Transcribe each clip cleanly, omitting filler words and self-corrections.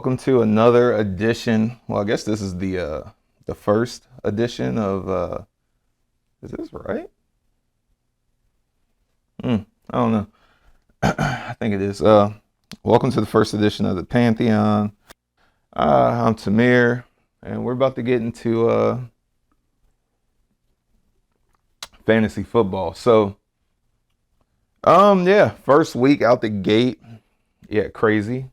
welcome to another edition. Well, I guess this is the first edition of is this right? I don't know. I think it is. Welcome to the first edition of the Pantheon. I'm Tamir, and we're about to get into fantasy football. So, yeah, first week out the gate. Yeah, crazy.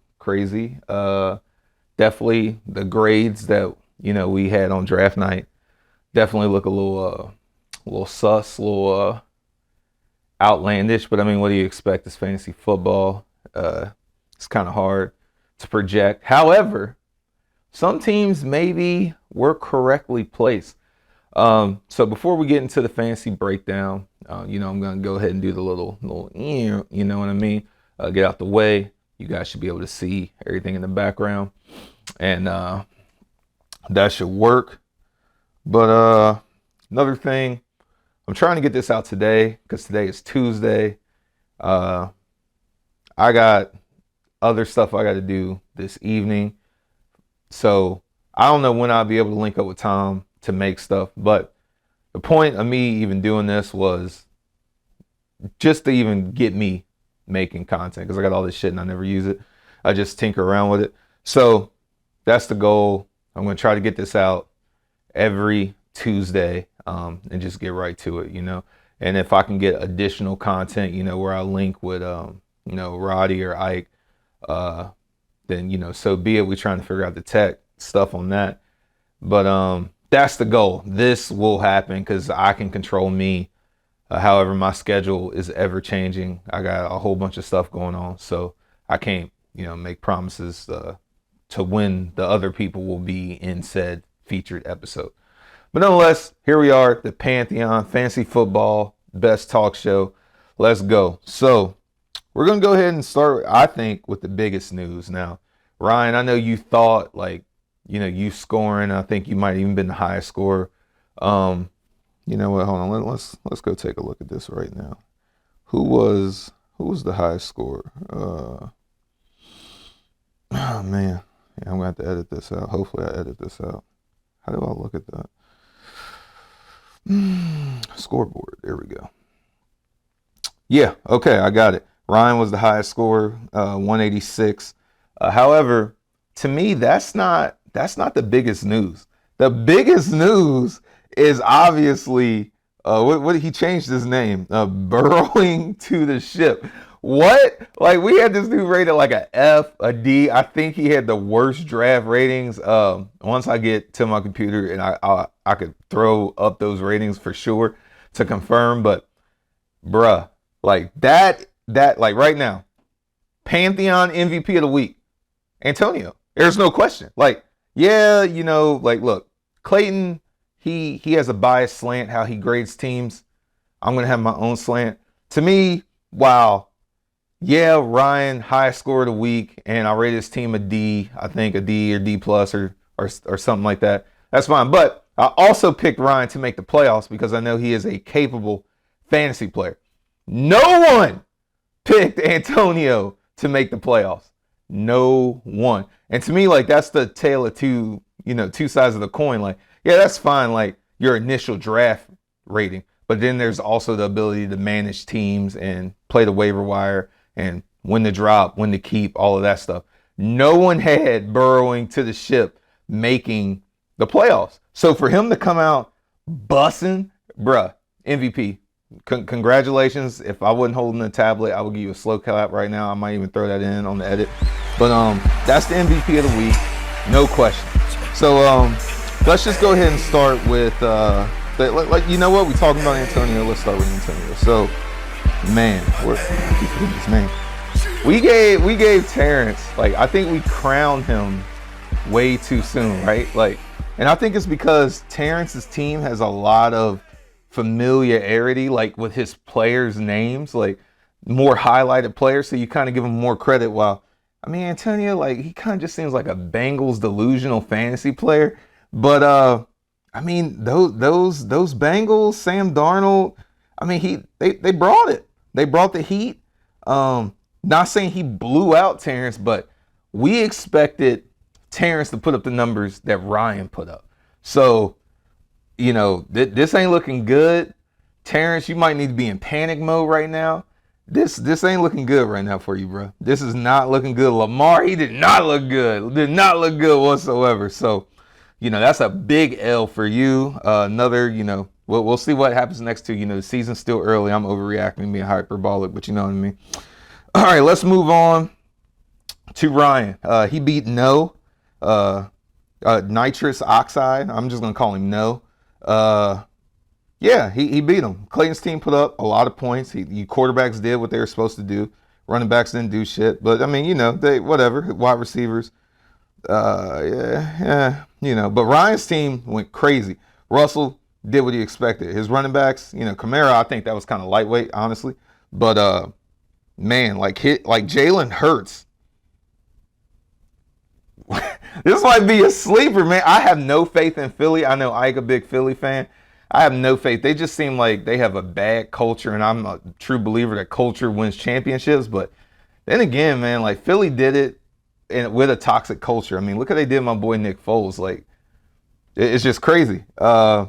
Definitely the grades that we had on draft night definitely look a little sus, a little outlandish. But I mean, what do you expect? It's fantasy football. It's kind of hard to project. However, some teams maybe were correctly placed. So before we get into the fantasy breakdown, I'm gonna go ahead and do the little, you know what I mean? Get out the way. You guys should be able to see everything in the background, and that should work. But another thing, I'm trying to get this out today because today is Tuesday. I got other stuff I got to do this evening, so I don't know when I'll be able to link up with Tom to make stuff. But the point of me even doing this was just to even get me making content, because I got all this shit and I never use it. I just tinker around with it. So that's the goal. I'm going to try to get this out every Tuesday and just get right to it, And if I can get additional content, where I link with, Roddy or Ike, then, so be it. We're trying to figure out the tech stuff on that. But that's the goal. This will happen because I can control me. However, my schedule is ever changing. I got a whole bunch of stuff going on, so I can't, make promises to when the other people will be in said featured episode. But nonetheless, here we are, the Pantheon, fantasy football, best talk show. Let's go. So we're going to go ahead and start, I think, with the biggest news. Now, Ryan, I know you thought, you scoring. I think you might even been the highest scorer. You know what? Hold on. Let's go take a look at this right now. Who was the highest scorer? Oh man, yeah, I'm gonna have to edit this out. Hopefully, I edit this out. How do I look at that? Scoreboard. There we go. Yeah. Okay, I got it. Ryan was the highest scorer, 186. However, to me, that's not the biggest news. The biggest news is obviously what he changed his name, burrowing to the ship. What? Like, we had this dude rated like a F, a D. I think he had the worst draft ratings. Once I get to my computer and I could throw up those ratings for sure to confirm. But bruh, like that like right now, Pantheon MVP of the week, Antonio. There's no question. Like, yeah, look, Clayton. He has a biased slant how he grades teams. I'm going to have my own slant. To me, wow. Yeah, Ryan, highest score of the week, and I rate his team a D. I think a D or D plus or something like that. That's fine. But I also picked Ryan to make the playoffs because I know he is a capable fantasy player. No one picked Antonio to make the playoffs. No one. And to me, that's the tale of two sides of the coin. Like, yeah, that's fine, like your initial draft rating. But then there's also the ability to manage teams and play the waiver wire and when to drop, when to keep, all of that stuff. No one had burrowing to the ship making the playoffs. So for him to come out bussing, bruh, MVP. Congratulations. If I wasn't holding the tablet, I would give you a slow clap right now. I might even throw that in on the edit. But that's the MVP of the week. No question. So let's just go ahead and start with, you know what? We're talking about Antonio. Let's start with Antonio. So, man, I keep forgetting his name. We gave Terrence, I think we crowned him way too soon, right? And I think it's because Terrence's team has a lot of familiarity, with his players' names, more highlighted players. So you kind of give him more credit. While, Antonio, he kind of just seems like a Bengals delusional fantasy player. But those Bengals, Sam Darnold, they brought it. They brought the heat. Not saying he blew out Terrence, but we expected Terrence to put up the numbers that Ryan put up. So, you know, this ain't looking good. Terrence, you might need to be in panic mode right now. This ain't looking good right now for you, bro. This is not looking good. Lamar, he did not look good. Did not look good whatsoever. So, you know, that's a big L for you. Another, you know, we'll see what happens next to, you know, the season's still early. I'm overreacting, being hyperbolic, but you know what I mean. All right, let's move on to Ryan. He beat nitrous oxide. I'm just gonna call him No. Yeah, he beat him. Clayton's team put up a lot of points. Quarterbacks did what they were supposed to do. Running backs didn't do shit. But I mean, you know, they whatever. Wide receivers. Yeah, you know. But Ryan's team went crazy. Russell did what he expected. His running backs, you know, CMRRA, I think that was kind of lightweight, honestly. But man, like Jalen Hurts. This might be a sleeper, man. I have no faith in Philly. I know Ike, a big Philly fan. I have no faith. They just seem like they have a bad culture, and I'm a true believer that culture wins championships. But then again, man, like Philly did it with a toxic culture. I mean, look how they did my boy Nick Foles. Like, it's just crazy. Yeah,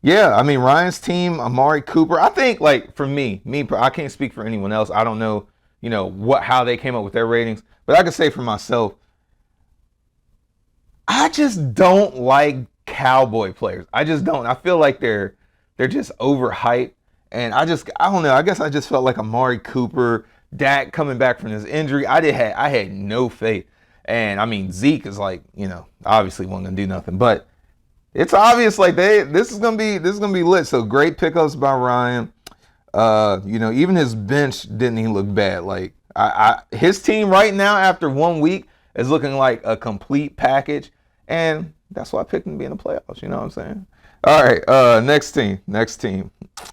I mean, Ryan's team, Amari Cooper. I think, like, for me, I can't speak for anyone else. I don't know, you know, how they came up with their ratings. But I can say for myself, I just don't like Cowboy players. I just don't. I feel like they're just overhyped. And I don't know. I guess I just felt like Amari Cooper, Dak coming back from his injury. I had no faith. And I mean, Zeke is like, you know, obviously wasn't gonna do nothing. But it's obvious like this is gonna be lit. So great pickups by Ryan. You know, even his bench didn't even look bad. Like his team right now after 1 week is looking like a complete package. And that's why I picked him to be in the playoffs. You know what I'm saying? All right. Next team.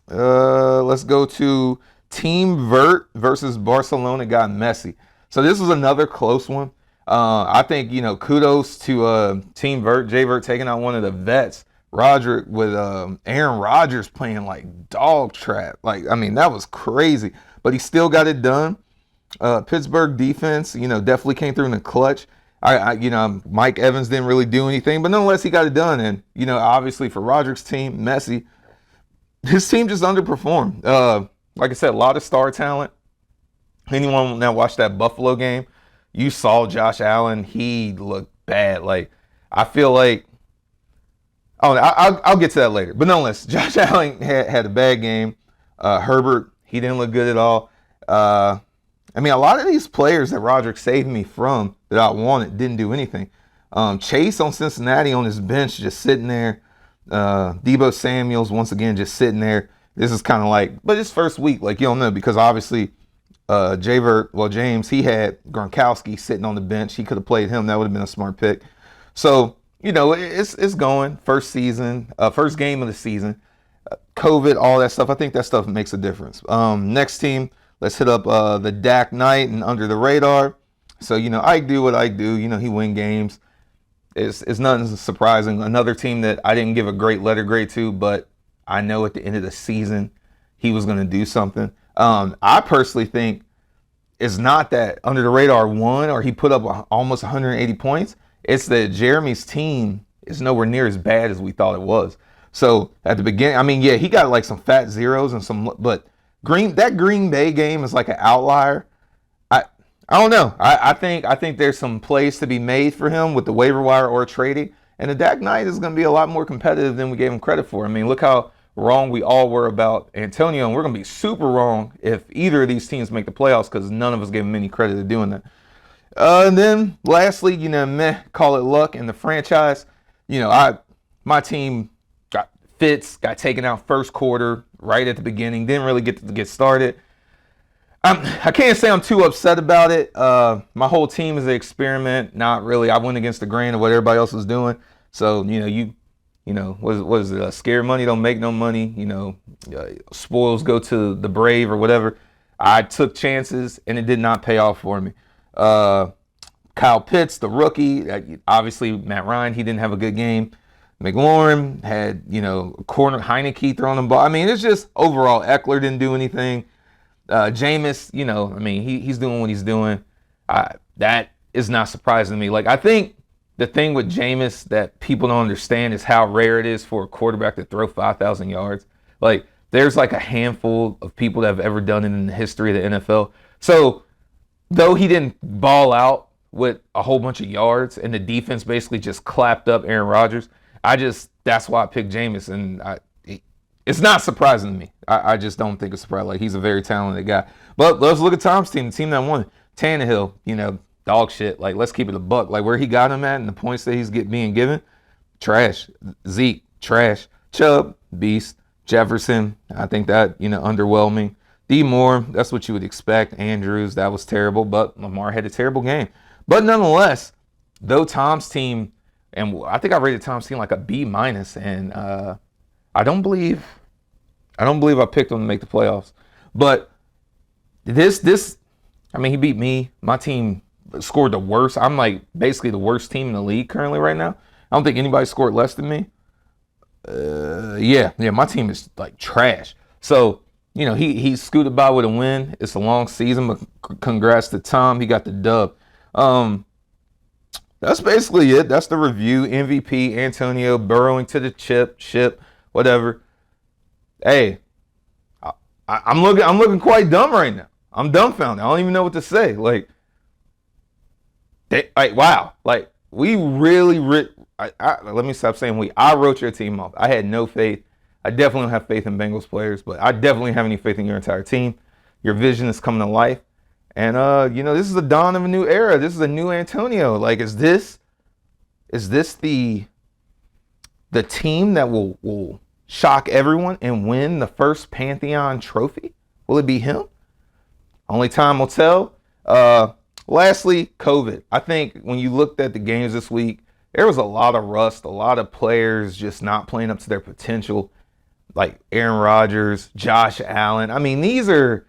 Let's go to Team Vert versus Barcelona. Got messy. So this was another close one. I think, you know, kudos to Team Vert. Jay Vert taking out one of the vets. Roderick with Aaron Rodgers playing like dog trap. Like, I mean, that was crazy. But he still got it done. Pittsburgh defense, you know, definitely came through in the clutch. You know, Mike Evans didn't really do anything, but nonetheless, he got it done. And, you know, obviously for Roderick's team, Messi, his team just underperformed. Like I said, a lot of star talent. Anyone that watched that Buffalo game, you saw Josh Allen. He looked bad. Like, I feel like, I'll get to that later. But nonetheless, Josh Allen had a bad game. Herbert, he didn't look good at all. I mean, a lot of these players that Roderick saved me from that I wanted didn't do anything. Chase on Cincinnati on his bench just sitting there. Deebo Samuels, once again, just sitting there. This is kind of like, but his first week, like, you don't know, because obviously James, he had Gronkowski sitting on the bench. He could have played him. That would have been a smart pick. So, you know, it's going. First game of the season. COVID, all that stuff. I think that stuff makes a difference. Next team. Let's hit up the Dak Knight and Under the Radar. So, you know, I do what I do. You know, he win games. It's nothing surprising. Another team that I didn't give a great letter grade to, but I know at the end of the season he was going to do something. I personally think it's not that Under the Radar won or he put up almost 180 points. It's that Jeremy's team is nowhere near as bad as we thought it was. So at the beginning, I mean, yeah, he got like some fat zeros and some, but that Green Bay game is like an outlier. I don't know. I think there's some plays to be made for him with the waiver wire or trading. And the Dak Knight is going to be a lot more competitive than we gave him credit for. I mean, look how wrong we all were about Antonio, and we're going to be super wrong if either of these teams make the playoffs because none of us gave him any credit to doing that. And then lastly, you know, call it luck in the franchise. You know, my team got taken out first quarter right at the beginning. Didn't really get started. I can't say I'm too upset about it. My whole team is an experiment. Not really. I went against the grain of what everybody else was doing. So, you know, what is it? Scared money don't make no money. You know, spoils go to the brave or whatever. I took chances and it did not pay off for me. Kyle Pitts, the rookie, obviously Matt Ryan, he didn't have a good game. McLaurin had, you know, corner Heineke throwing the ball. I mean, it's just overall Eckler didn't do anything. Jameis, you know, I mean, he's doing what he's doing. That is not surprising to me. Like, I think the thing with Jameis that people don't understand is how rare it is for a quarterback to throw 5,000 yards. Like, there's like a handful of people that have ever done it in the history of the NFL. So, though he didn't ball out with a whole bunch of yards and the defense basically just clapped up Aaron Rodgers, that's why I picked Jameis. And it's not surprising to me. I just don't think it's surprising. Like, he's a very talented guy. But let's look at Tom's team, the team that won. Tannehill, dog shit. Like, let's keep it a buck. Like, where he got him at and the points that he's being given, trash. Zeke, trash. Chubb, beast. Jefferson, I think that, underwhelming. D Moore, that's what you would expect. Andrews, that was terrible, but Lamar had a terrible game. But nonetheless, though Tom's team, and I think I rated Tom's team like a B-, and I don't believe I picked him to make the playoffs. But he beat me. My team scored the worst. I'm like basically the worst team in the league currently right now. I don't think anybody scored less than me. My team is like trash. So, he scooted by with a win. It's a long season, but congrats to Tom. He got the dub. That's basically it. That's the review. MVP, Antonio, burrowing to the ship, whatever. Hey, I'm looking quite dumb right now. I'm dumbfounded. I don't even know what to say. Like wow. Like, we really let me stop saying we. I wrote your team off. I had no faith. I definitely don't have faith in Bengals players, but I definitely have any faith in your entire team. Your vision is coming to life. And, this is the dawn of a new era. This is a new Antonio. Like, is this the team that will shock everyone and win the first Pantheon trophy? Will it be him? Only time will tell. Lastly, COVID. I think when you looked at the games this week, there was a lot of rust, a lot of players just not playing up to their potential, like Aaron Rodgers, Josh Allen. I mean, these are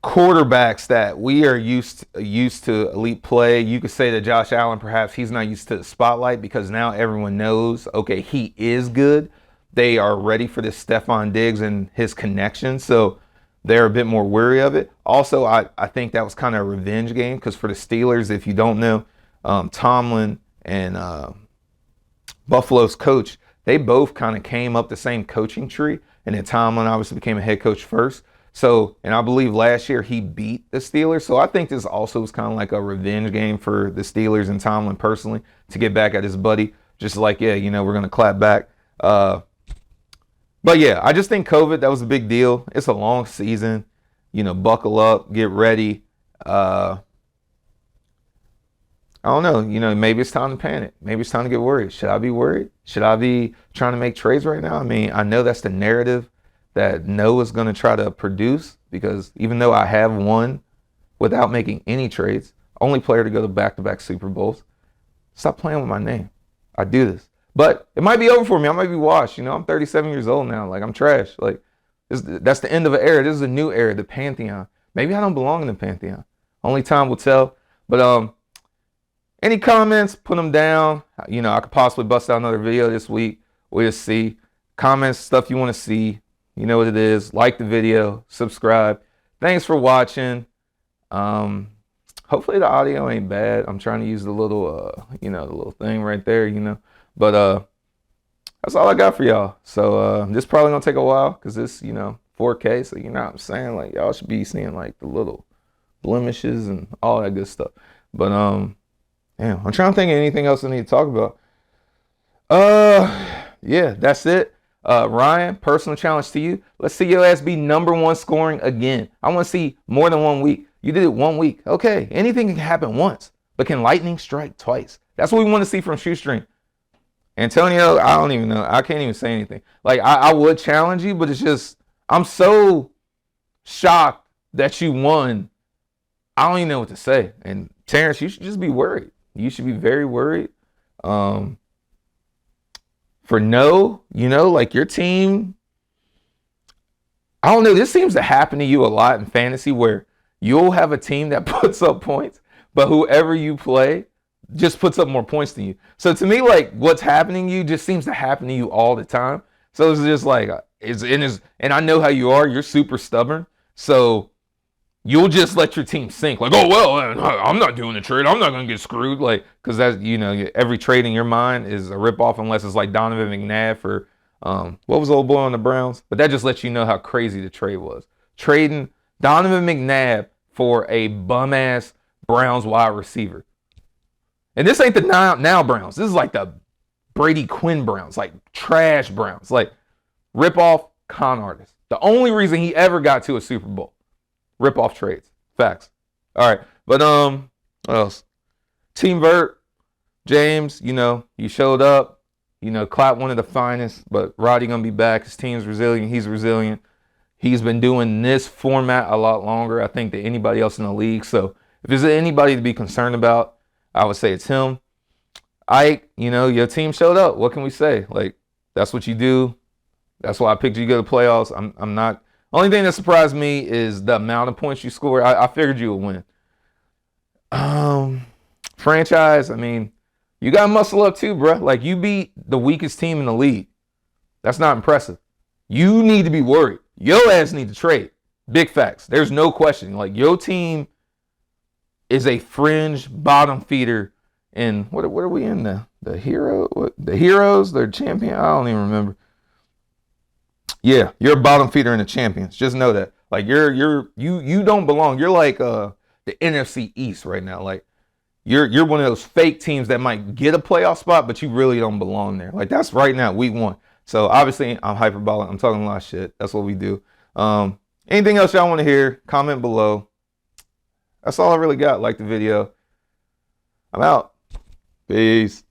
quarterbacks that we are used to elite play. You could say that Josh Allen, perhaps he's not used to the spotlight because now everyone knows, okay, he is good. They are ready for this Stephon Diggs and his connection, so they're a bit more wary of it. Also, I think that was kind of a revenge game because for the Steelers, if you don't know, Tomlin and Buffalo's coach, they both kind of came up the same coaching tree, and then Tomlin obviously became a head coach first. So, and I believe last year he beat the Steelers. So I think this also was kind of like a revenge game for the Steelers and Tomlin personally to get back at his buddy. Just like, we're going to clap back. But yeah, I just think COVID, that was a big deal. It's a long season. Buckle up, get ready. I don't know. Maybe it's time to panic. Maybe it's time to get worried. Should I be worried? Should I be trying to make trades right now? I mean, I know that's the narrative that Noah's going to try to produce because even though I have won without making any trades, only player to go to back-to-back Super Bowls, stop playing with my name. I do this. But it might be over for me. I might be washed. I'm 37 years old now. Like, I'm trash. Like, that's the end of an era. This is a new era, the Pantheon. Maybe I don't belong in the Pantheon. Only time will tell. But any comments, put them down. I could possibly bust out another video this week. We'll just see. Comments, stuff you want to see. You know what it is. Like the video. Subscribe. Thanks for watching. Hopefully the audio ain't bad. I'm trying to use the little, the little thing right there, But that's all I got for y'all. So this probably gonna take a while because this, 4K. So you know what I'm saying? Like, y'all should be seeing like the little blemishes and all that good stuff. But damn, I'm trying to think of anything else I need to talk about. Yeah, that's it. Ryan, personal challenge to you. Let's see your ass be #1 scoring again. I want to see more than 1 week. You did it 1 week. Okay, anything can happen once, but can lightning strike twice? That's what we want to see from Shoestring. Antonio, I don't even know. I can't even say anything. Like, I would challenge you, but it's just, I'm so shocked that you won. I don't even know what to say. And Terrence, you should just be worried. You should be very worried. For like your team, I don't know. This seems to happen to you a lot in fantasy where you'll have a team that puts up points, but whoever you play just puts up more points than you. So to me, like, what's happening to you just seems to happen to you all the time. So it's just like, and I know how you are. You're super stubborn. So you'll just let your team sink. Like, oh, well, I'm not doing the trade. I'm not going to get screwed. Like, because that's, you know, every trade in your mind is a ripoff unless it's like Donovan McNabb for, what was the old boy on the Browns? But that just lets you know how crazy the trade was. Trading Donovan McNabb for a bum-ass Browns wide receiver. And this ain't the now Browns. This is like the Brady Quinn Browns, like trash Browns, like rip-off con artists. The only reason he ever got to a Super Bowl. Rip-off trades. Facts. All right. But what else? Team Vert, James, you know, you showed up. You know, Clap one of the finest, but Roddy gonna be back. His team's resilient. He's resilient. He's been doing this format a lot longer, I think, than anybody else in the league. So if there's anybody to be concerned about, I would say it's him. Ike, you know, your team showed up. What can we say? Like, that's what you do. That's why I picked you to go to the playoffs. I'm not. Only thing that surprised me is the amount of points you scored. I figured you would win. Franchise, I mean, you got to muscle up too, bro. Like, you beat the weakest team in the league. That's not impressive. You need to be worried. Your ass need to trade. Big facts. There's no question. Like, your team is a fringe bottom feeder. And what are we in now? The hero? What? The heroes? They're champion? I don't even remember. Yeah, you're a bottom feeder in the champions. Just know that. Like, you don't belong. You're like the NFC East right now. Like, you're one of those fake teams that might get a playoff spot, but you really don't belong there. Like, that's right now, week 1. So obviously I'm hyperbolic. I'm talking a lot of shit. That's what we do. Anything else y'all want to hear? Comment below. That's all I really got. Like the video. I'm out. Peace.